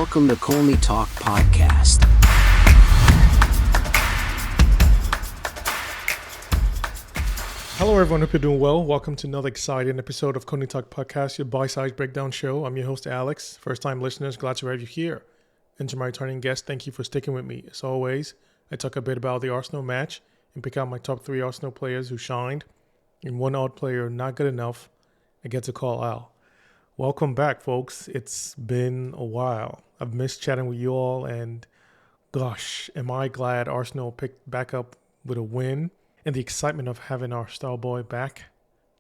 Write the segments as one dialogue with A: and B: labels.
A: Welcome to Colney Talk Podcast.
B: Hello everyone, hope you're doing well. Welcome to another exciting episode of Colney Talk Podcast, your bite-sized breakdown show. I'm your host Alex. First-time listeners, glad to have you here. And to my returning guests, thank you for sticking with me. As always, I talk a bit about the Arsenal match and pick out my top 3 Arsenal players who shined and one odd player not good enough I get to call out. Welcome back, folks. It's been a while. I've missed chatting with you all, and gosh, am I glad Arsenal picked back up with a win. And the excitement of having our star boy back,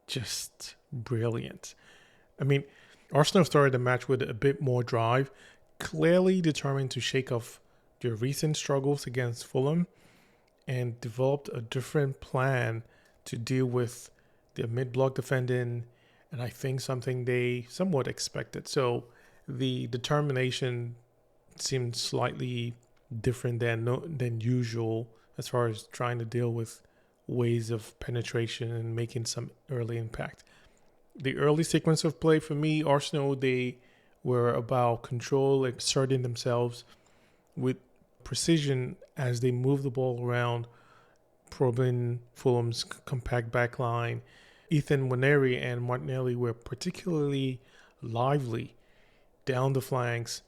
B: just brilliant. I mean, Arsenal started the match with a bit more drive, clearly determined to shake off their recent struggles against Fulham and developed a different plan to deal with their mid-block defending, and I think something they somewhat expected. So the determination seemed slightly different than usual as far as trying to deal with ways of penetration and making some early impact. The early sequence of play for me, Arsenal, they were about control, asserting themselves with precision as they moved the ball around, probing Fulham's compact back line. Ethan Nwaneri and Martinelli were particularly lively down the flanks.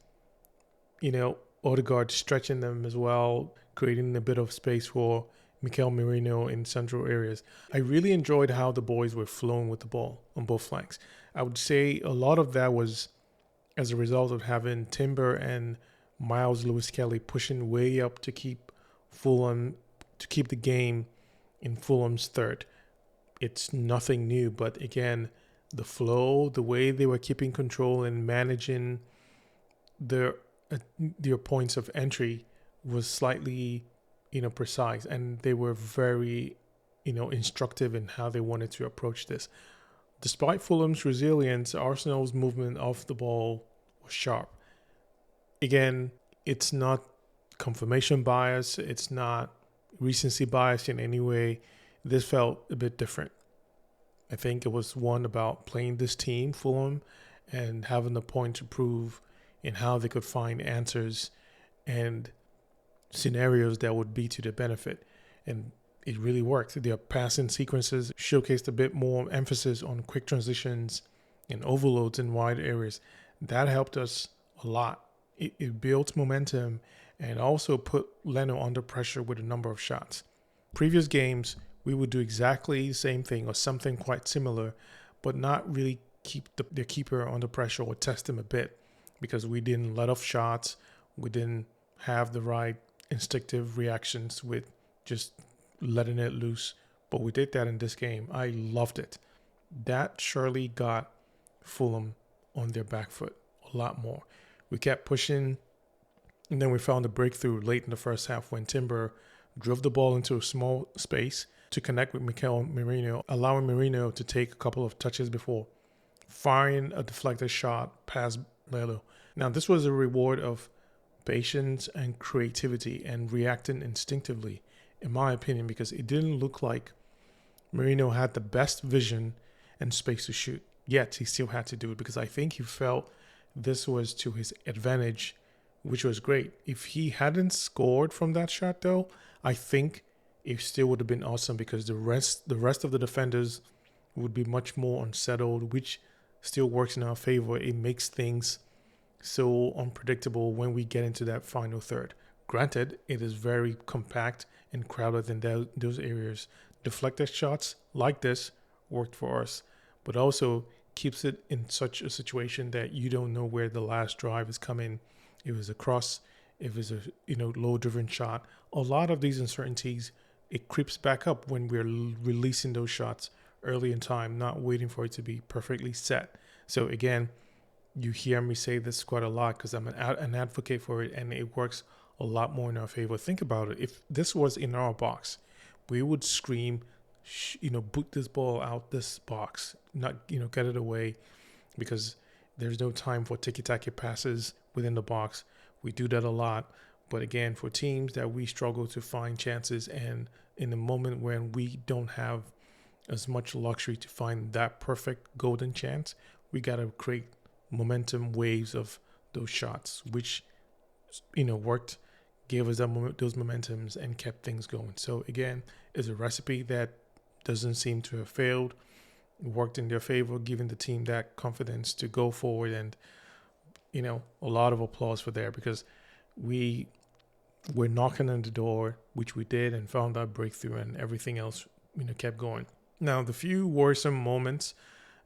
B: Odegaard stretching them as well, creating a bit of space for Mikel Merino in central areas. I really enjoyed how the boys were flowing with the ball on both flanks. I would say a lot of that was as a result of having Timber and Miles Lewis-Kelly pushing way up to keep the game in Fulham's third. It's nothing new, but again, the flow, the way they were keeping control and managing their points of entry was slightly precise, and they were very instructive in how they wanted to approach this. Despite Fulham's resilience, Arsenal's movement off the ball was sharp. Again, it's not confirmation bias, it's not recency bias in any way. This felt a bit different. I think it was one about playing this team, Fulham, and having a point to prove in how they could find answers and scenarios that would be to their benefit. And it really worked. Their passing sequences showcased a bit more emphasis on quick transitions and overloads in wide areas. That helped us a lot. It built momentum and also put Leno under pressure with a number of shots. Previous games, we would do exactly the same thing or something quite similar, but not really keep the keeper under pressure or test him a bit because we didn't let off shots. We didn't have the right instinctive reactions with just letting it loose. But we did that in this game. I loved it. That surely got Fulham on their back foot a lot more. We kept pushing, and then we found a breakthrough late in the first half when Timber drove the ball into a small space to connect with Mikel Merino, allowing Merino to take a couple of touches before firing a deflected shot past Lelo. Now, this was a reward of patience and creativity and reacting instinctively, in my opinion, because it didn't look like Merino had the best vision and space to shoot. Yet, he still had to do it because I think he felt this was to his advantage, which was great. If he hadn't scored from that shot, though, I think it still would have been awesome because the rest of the defenders would be much more unsettled, which still works in our favor. It makes things so unpredictable when we get into that final third. Granted, it is very compact and crowded in those areas. Deflected shots like this worked for us, but also keeps it in such a situation that you don't know where the last drive is coming. If it was a cross, if it's a low-driven shot. A lot of these uncertainties, it creeps back up when we're releasing those shots early in time, not waiting for it to be perfectly set. So again, you hear me say this quite a lot because I'm an advocate for it, and it works a lot more in our favor. Think about it. If this was in our box, we would scream, boot this ball out this box, not, get it away, because there's no time for tiki-taka passes within the box. We do that a lot. But again, for teams that we struggle to find chances, and in the moment when we don't have as much luxury to find that perfect golden chance, we got to create momentum waves of those shots, which worked, gave us those momentums and kept things going. So again, it's a recipe that doesn't seem to have failed. It worked in their favor, giving the team that confidence to go forward, and a lot of applause for there, because we were knocking on the door, which we did, and found our breakthrough, and everything else kept going. Now, the few worrisome moments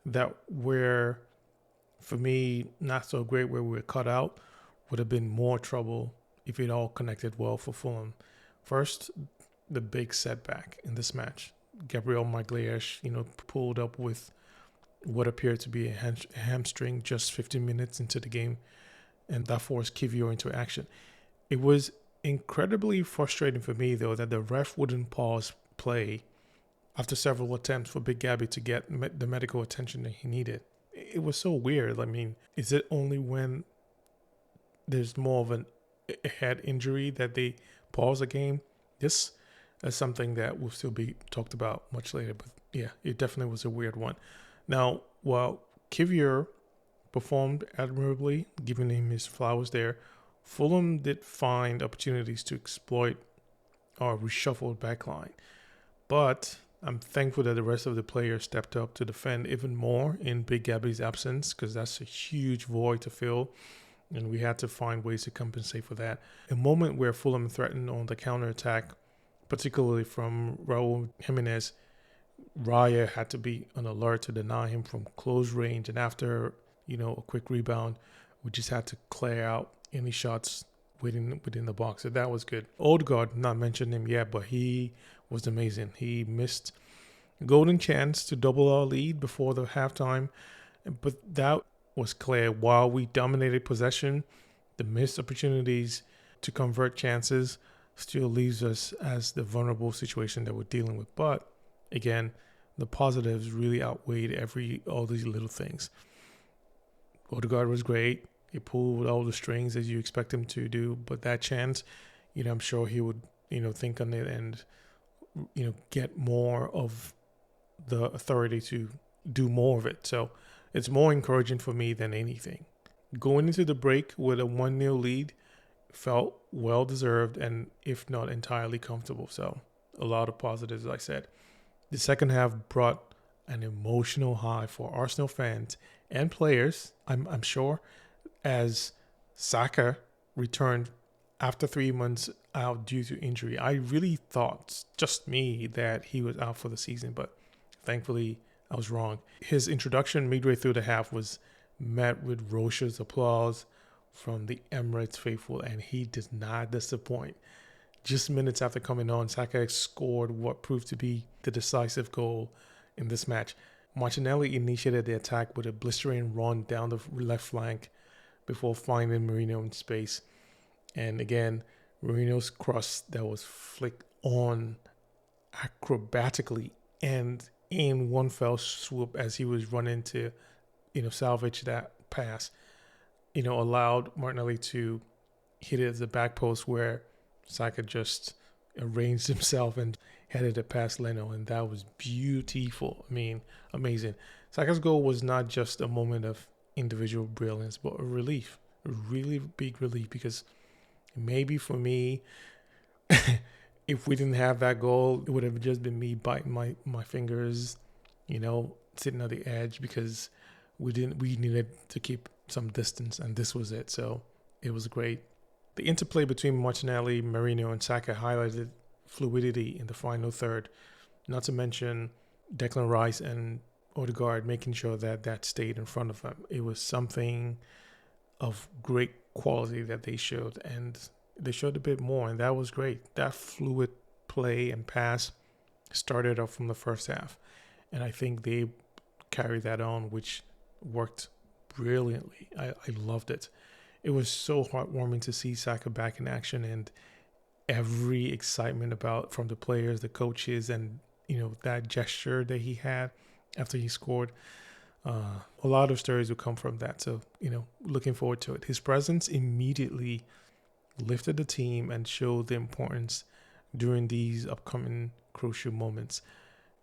B: that were, for me, not so great, where we were cut out, would have been more trouble if it all connected well for Fulham. First, the big setback in this match. Gabriel Magalhães, pulled up with what appeared to be a hamstring just 15 minutes into the game, and that forced Kivior into action. It was incredibly frustrating for me, though, that the ref wouldn't pause play after several attempts for Big Gabby to get the medical attention that he needed. It was so weird. I mean, is it only when there's more of a head injury that they pause a game? This is something that will still be talked about much later, but yeah, it definitely was a weird one. Now, while Kivior performed admirably, giving him his flowers there, Fulham did find opportunities to exploit our reshuffled backline. But I'm thankful that the rest of the players stepped up to defend even more in Big Gabby's absence, because that's a huge void to fill, and we had to find ways to compensate for that. A moment where Fulham threatened on the counterattack, particularly from Raul Jimenez, Raya had to be on alert to deny him from close range, and after a quick rebound, we just had to clear out any shots within the box. So that was good. Odegaard, not mentioned him yet, but he was amazing. He missed a golden chance to double our lead before the halftime, but that was clear. While we dominated possession, the missed opportunities to convert chances still leaves us as the vulnerable situation that we're dealing with. But again, the positives really outweighed all these little things. Odegaard was great. He pulled all the strings as you expect him to do, but that chance, I'm sure he would, think on it and, get more of the authority to do more of it. So it's more encouraging for me than anything. Going into the break with a 1-0 lead felt well-deserved and, if not entirely comfortable. So a lot of positives, as I said. The second half brought an emotional high for Arsenal fans and players, I'm sure, as Saka returned after 3 months out due to injury. I really thought, just me, that he was out for the season, but thankfully I was wrong. His introduction midway through the half was met with raucous applause from the Emirates faithful, and he did not disappoint. Just minutes after coming on, Saka scored what proved to be the decisive goal in this match. Martinelli initiated the attack with a blistering run down the left flank before finding Merino in space. And again, Merino's cross that was flicked on acrobatically and in one fell swoop as he was running to, salvage that pass, allowed Martinelli to hit it as a back post where Saka just arranged himself and headed it past Leno, and that was beautiful. I mean, amazing. Saka's goal was not just a moment of individual brilliance, but a relief, a really big relief, because maybe for me, if we didn't have that goal, it would have just been me biting my fingers, sitting at the edge, because we needed to keep some distance, and this was it. So it was great. The interplay between Martinelli, Merino, and Saka highlighted fluidity in the final third, not to mention Declan Rice and Odegaard making sure that stayed in front of them. It was something of great quality that they showed, and they showed a bit more, and that was great. That fluid play and pass started off from the first half, and I think they carried that on, which worked brilliantly. I loved it. It was so heartwarming to see Saka back in action, and every excitement from the players, the coaches, and that gesture that he had after he scored. A lot of stories will come from that. So looking forward to it. His presence immediately lifted the team and showed the importance during these upcoming crucial moments.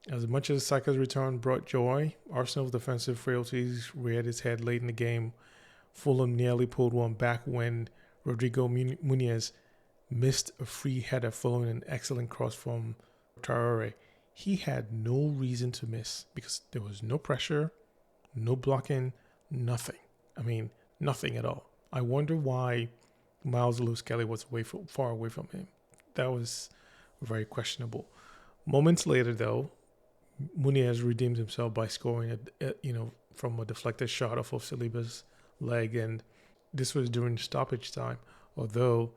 B: As much as Saka's return brought joy, Arsenal's defensive frailties reared its head late in the game. Fulham nearly pulled one back when Rodrigo Muniz missed a free header following an excellent cross from Traore. He had no reason to miss because there was no pressure, no blocking, nothing. I mean, nothing at all. I wonder why Miles Lewis-Kelly was far away from him. That was very questionable. Moments later, though, Muniz redeemed himself by scoring from a deflected shot off of Saliba's leg, and this was during stoppage time. Although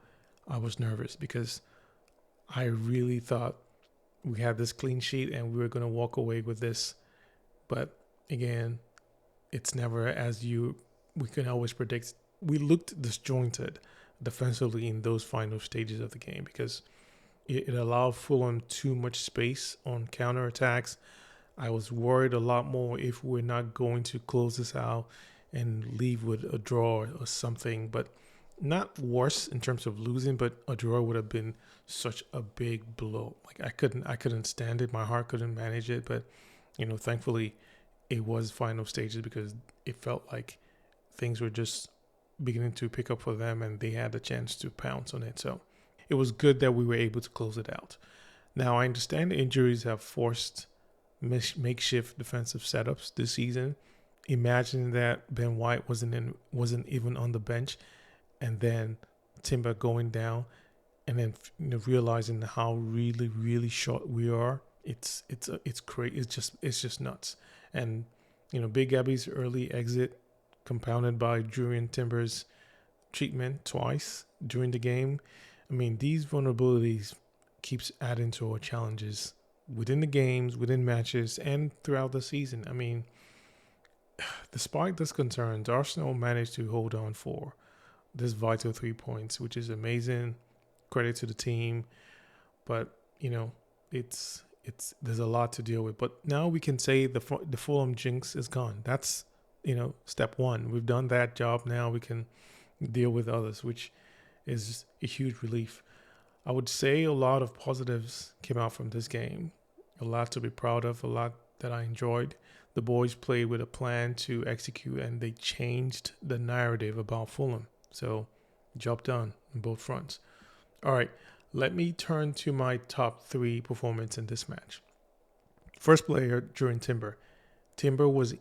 B: I was nervous because I really thought we had this clean sheet and we were going to walk away with this. But again, it's never as we can always predict. We looked disjointed defensively in those final stages of the game because it allowed Fulham too much space on counterattacks. I was worried a lot more if we're not going to close this out and leave with a draw or something, but not worse in terms of losing, but a draw would have been such a big blow. Like I couldn't stand it. My heart couldn't manage it, but thankfully it was final stages because it felt like things were just beginning to pick up for them and they had a chance to pounce on it. So it was good that we were able to close it out. Now, I understand injuries have forced makeshift defensive setups this season. Imagine that Ben White wasn't even on the bench, and then Timber going down, and then realizing how really, really short we are. It's crazy. It's just nuts. And Big Gabby's early exit, compounded by Jurriën Timber's treatment twice during the game. I mean, these vulnerabilities keeps adding to our challenges within the games, within matches, and throughout the season. I mean, despite these concerns, Arsenal managed to hold on for this vital 3 points, which is amazing. Credit to the team, but it's there's a lot to deal with. But now we can say the Fulham jinx is gone. That's step one. We've done that job. Now we can deal with others, which is a huge relief. I would say a lot of positives came out from this game. A lot to be proud of, a lot that I enjoyed. The boys played with a plan to execute, and they changed the narrative about Fulham. So, job done on both fronts. All right, let me turn to my top 3 performance in this match. First player, Jurriën Timber. Timber was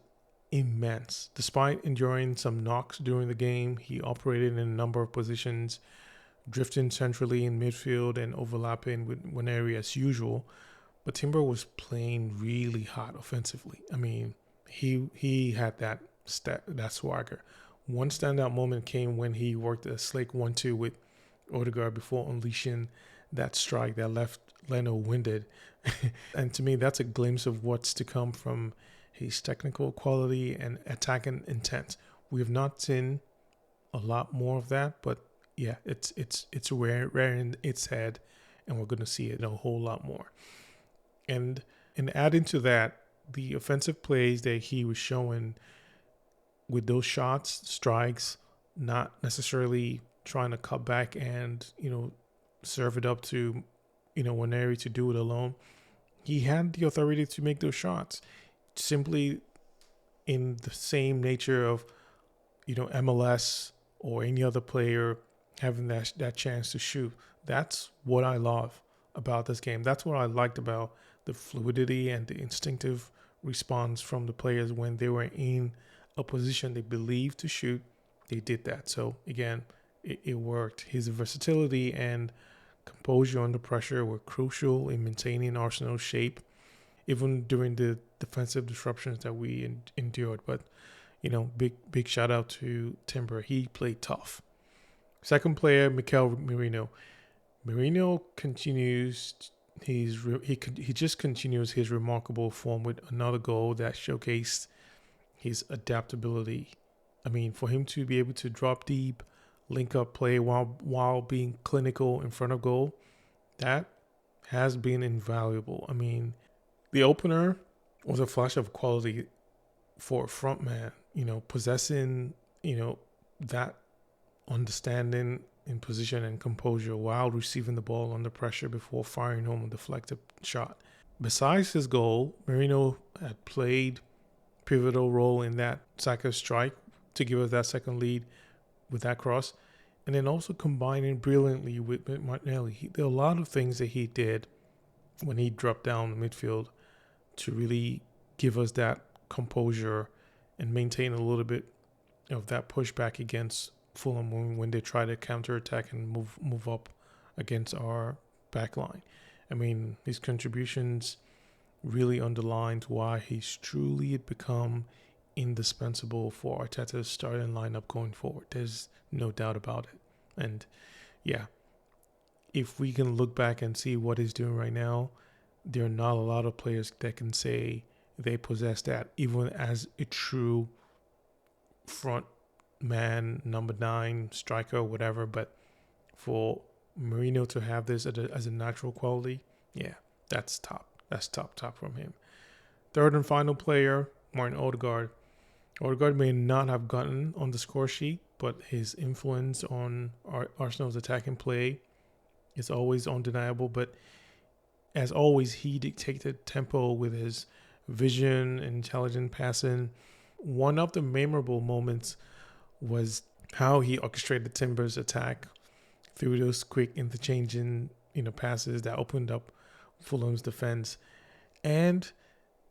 B: immense. Despite enduring some knocks during the game, he operated in a number of positions, drifting centrally in midfield and overlapping with Nwaneri as usual. But Timber was playing really hot offensively. I mean, he had that swagger. One standout moment came when he worked a slick 1-2 with Odegaard before unleashing that strike that left Leno winded. And to me, that's a glimpse of what's to come from his technical quality and attacking intent. We have not seen a lot more of that, but yeah, it's rearing its head, and we're going to see it a whole lot more. And adding to that, the offensive plays that he was showing with those shots, strikes, not necessarily trying to cut back and serve it up to Nwaneri to do it alone. He had the authority to make those shots, simply in the same nature of MLS or any other player having that chance to shoot. That's what I love about this game. That's what I liked about the fluidity and the instinctive response from the players when they were in a position they believed to shoot. They did that. So again, it worked. His versatility and composure under pressure were crucial in maintaining Arsenal's shape, even during the defensive disruptions that we endured. But big shout out to Timber. He played tough. Second player, Mikel Merino. Merino continues he just continues his remarkable form with another goal that showcased his adaptability. I mean, for him to be able to drop deep, link up play while being clinical in front of goal, that has been invaluable. I mean, the opener was a flash of quality for a front man, possessing, that understanding in position and composure while receiving the ball under pressure before firing home a deflected shot. Besides his goal, Merino had played pivotal role in that Saka strike to give us that second lead with that cross. And then also combining brilliantly with Martinelli. There are a lot of things that he did when he dropped down the midfield to really give us that composure and maintain a little bit of that pushback against Fulham when they try to counterattack and move up against our back line. I mean, his contributions really underlined why he's truly become indispensable for Arteta's starting lineup going forward. There's no doubt about it. And yeah, if we can look back and see what he's doing right now, there are not a lot of players that can say they possess that, even as a true front man, number 9, striker, whatever. But for Merino to have this as a natural quality, yeah, that's top. That's top from him. Third and final player, Martin Odegaard. Odegaard may not have gotten on the score sheet, but his influence on Arsenal's attacking play is always undeniable. But as always, he dictated tempo with his vision, intelligent passing. One of the memorable moments was how he orchestrated Timber's attack through those quick interchanging, passes that opened up Fulham's defense. And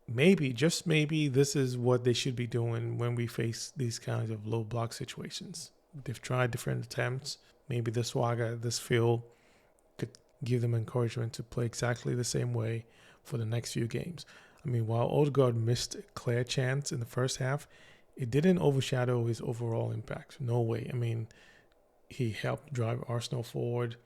B: maybe, just maybe, this is what they should be doing when we face these kinds of low block situations. They've tried different attempts. Maybe the swagger, this feel could give them encouragement to play exactly the same way for the next few games. I mean, while Odegaard missed a clear chance in the first half, it didn't overshadow his overall impact. No way. I mean, he helped drive Arsenal forward.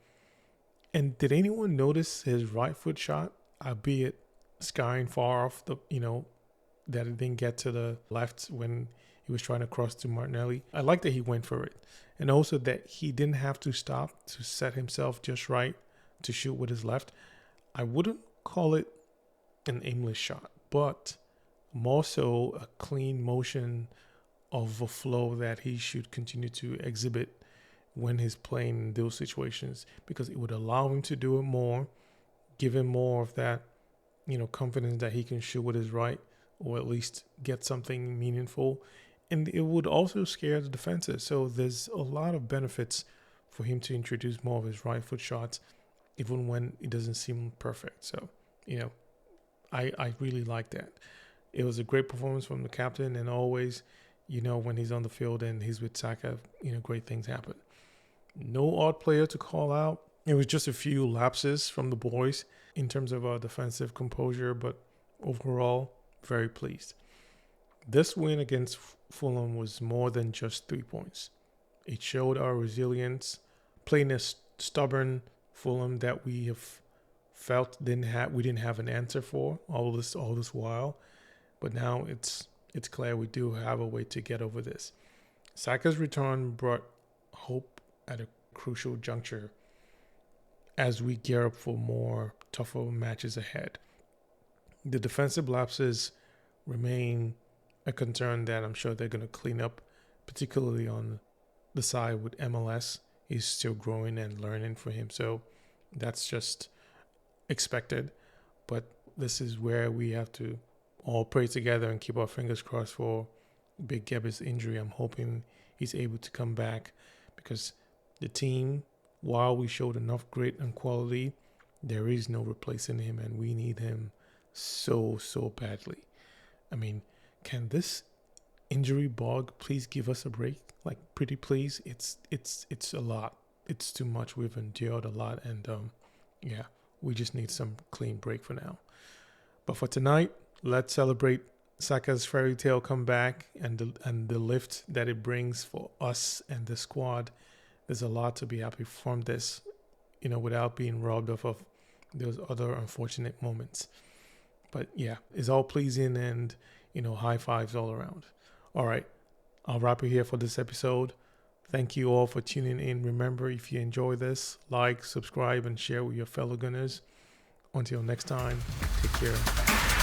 B: And did anyone notice his right foot shot, albeit skying far off that it didn't get to the left when he was trying to cross to Martinelli? I like that he went for it. And also that he didn't have to stop to set himself just right to shoot with his left. I wouldn't call it an aimless shot, but more so a clean motion of a flow that he should continue to exhibit when he's playing in those situations, because it would allow him to do it more, give him more of that, confidence that he can shoot with his right, or at least get something meaningful. And it would also scare the defenses. So there's a lot of benefits for him to introduce more of his right foot shots, even when it doesn't seem perfect. So, I really like that. It was a great performance from the captain, and always, when he's on the field and he's with Saka, great things happen. No odd player to call out. It was just a few lapses from the boys in terms of our defensive composure, but overall, very pleased. This win against Fulham was more than just 3 points. It showed our resilience, playing a stubborn Fulham that we have felt we didn't have an answer for all this while, but now it's clear we do have a way to get over this. Saka's return brought hope at a crucial juncture as we gear up for more tougher matches ahead. The defensive lapses remain a concern that I'm sure they're going to clean up, particularly on the side with MLS. He's still growing and learning for him, so that's just expected. But this is where we have to all pray together and keep our fingers crossed for Big Gebbe's injury. I'm hoping he's able to come back, because the team, while we showed enough grit and quality, there is no replacing him, and we need him so badly. I mean, can this injury bug please give us a break? Like, pretty please. It's a lot. It's too much. We've endured a lot, and we just need some clean break for now. But for tonight, let's celebrate Saka's fairy tale comeback and the lift that it brings for us and the squad. There's a lot to be happy from this, without being robbed of those other unfortunate moments. But yeah, it's all pleasing, and, high fives all around. All right, I'll wrap it here for this episode. Thank you all for tuning in. Remember, if you enjoy this, like, subscribe, and share with your fellow Gunners. Until next time, take care.